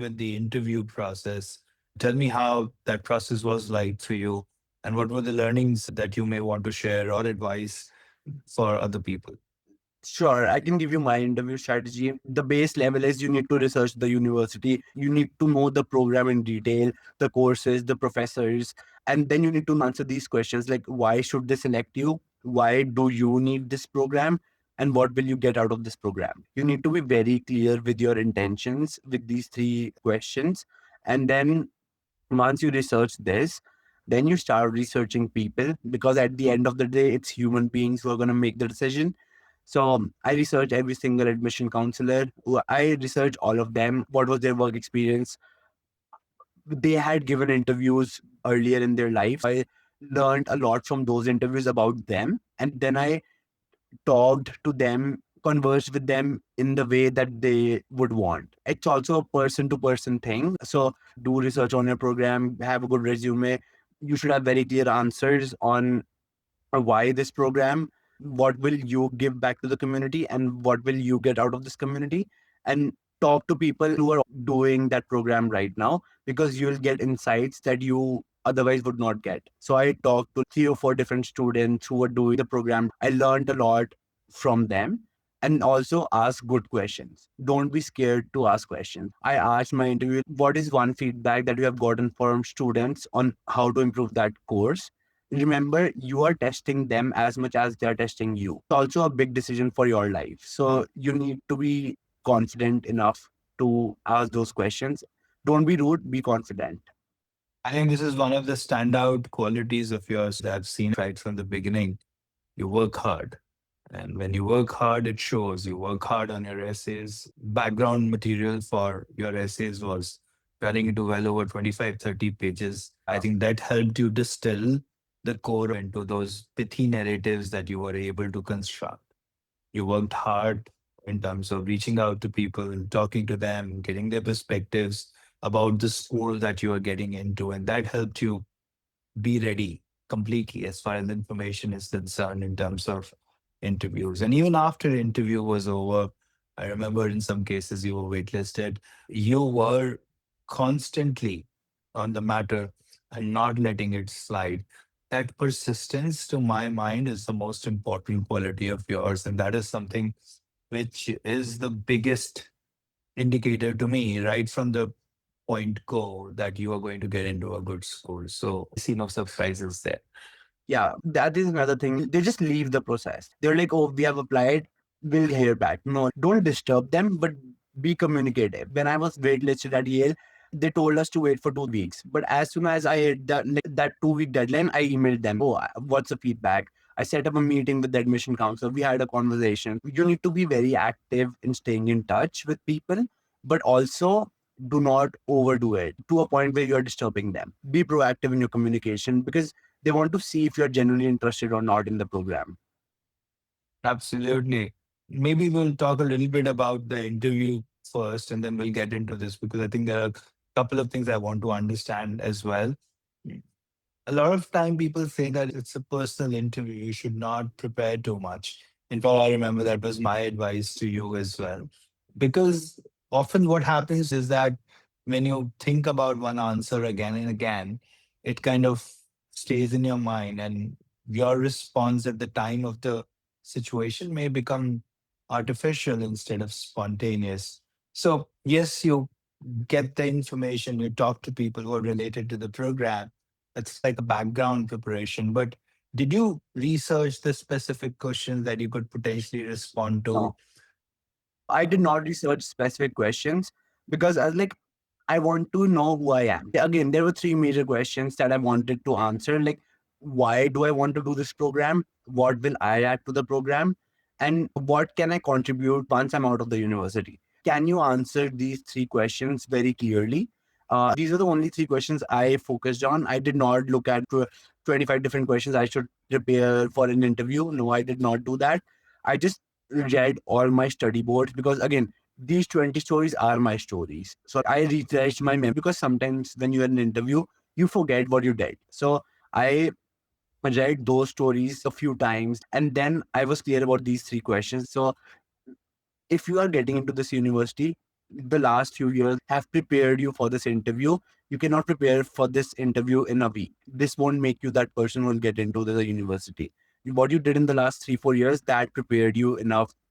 with the interview process. Tell me how that process was like for you and what were the learnings that you may want to share or advice for other people. Sure, I can give you my interview strategy. The base level is you need to research the university. You need to know the program in detail, the courses, the professors, and then you need to answer these questions like why should they select you? Why do you need this program? And what will you get out of this program? You need to be very clear with your intentions with these three questions. And then once you research this, then you start researching people because at the end of the day, it's human beings who are going to make the decision. So I researched every single admission counselor. I researched all of them. What was their work experience? They had given interviews earlier in their life. I learned a lot from those interviews about them. And then I talked to them, conversed with them in the way that they would want. It's also a person to person thing. So do research on your program, have a good resume. You should have very clear answers on why this program, what will you give back to the community, and what will you get out of this community. And talk to people who are doing that program right now because you'll get insights that you otherwise would not get. So I talked to 3 or 4 different students who were doing the program. I learned a lot from them. And also ask good questions. Don't be scared to ask questions. I asked my interview, what is one feedback that you have gotten from students on how to improve that course? Remember, you are testing them as much as they're testing you. It's also a big decision for your life. So you need to be confident enough to ask those questions. Don't be rude, be confident. I think this is one of the standout qualities of yours that I've seen right from the beginning. You work hard. And when you work hard, it shows. You work hard on your essays. Background material for your essays was running into well over 25, 30 pages. I think that helped you distill the core into those pithy narratives that you were able to construct. You worked hard in terms of reaching out to people, talking to them, getting their perspectives about the school that you are getting into. And that helped you be ready completely as far as information is concerned in terms of interviews. And even after the interview was over, I remember in some cases you were waitlisted. You were constantly on the matter and not letting it slide. That persistence, to my mind, is the most important quality of yours. And that is something which is the biggest indicator to me, right from the point go, that you are going to get into a good school. So I see no surprises there. Yeah, that is another thing. They just leave the process. They're like, oh, we have applied, we'll hear back. No, don't disturb them, but be communicative. When I was waitlisted at Yale, they told us to wait for 2 weeks. But as soon as I hit that 2 week deadline, I emailed them, oh, what's the feedback? I set up a meeting with the admission counselor. We had a conversation. You need to be very active in staying in touch with people, but also do not overdo it to a point where you're disturbing them. Be proactive in your communication because they want to see if you're genuinely interested or not in the program. Absolutely. Maybe we'll talk a little bit about the interview first, and then we'll get into this because I think there are a couple of things I want to understand as well. A lot of time people say that it's a personal interview. You should not prepare too much. In fact, I remember that was my advice to you as well. Because often what happens is that when you think about one answer again and again, it kind of stays in your mind, and your response at the time of the situation may become artificial instead of spontaneous. So, yes, you get the information, you talk to people who are related to the program. That's like a background preparation. But did you research the specific questions that you could potentially respond to? I did not research specific questions because I was like, I want to know who I am. Again, there were three major questions that I wanted to answer. Like, why do I want to do this program? What will I add to the program? And what can I contribute once I'm out of the university? Can you answer these three questions very clearly? These are the only three questions I focused on. I did not look at 25 different questions I should prepare for an interview. No, I did not do that. I just read all my study boards because, again, these 20 stories are my stories. So I refreshed my memory because sometimes when you're in an interview, you forget what you did. So I read those stories a few times and then I was clear about these three questions. So if you are getting into this university, the last few years have prepared you for this interview. You cannot prepare for this interview in a week. This won't make you that person who will get into the university. What you did in the last 3 4 years, that prepared you enough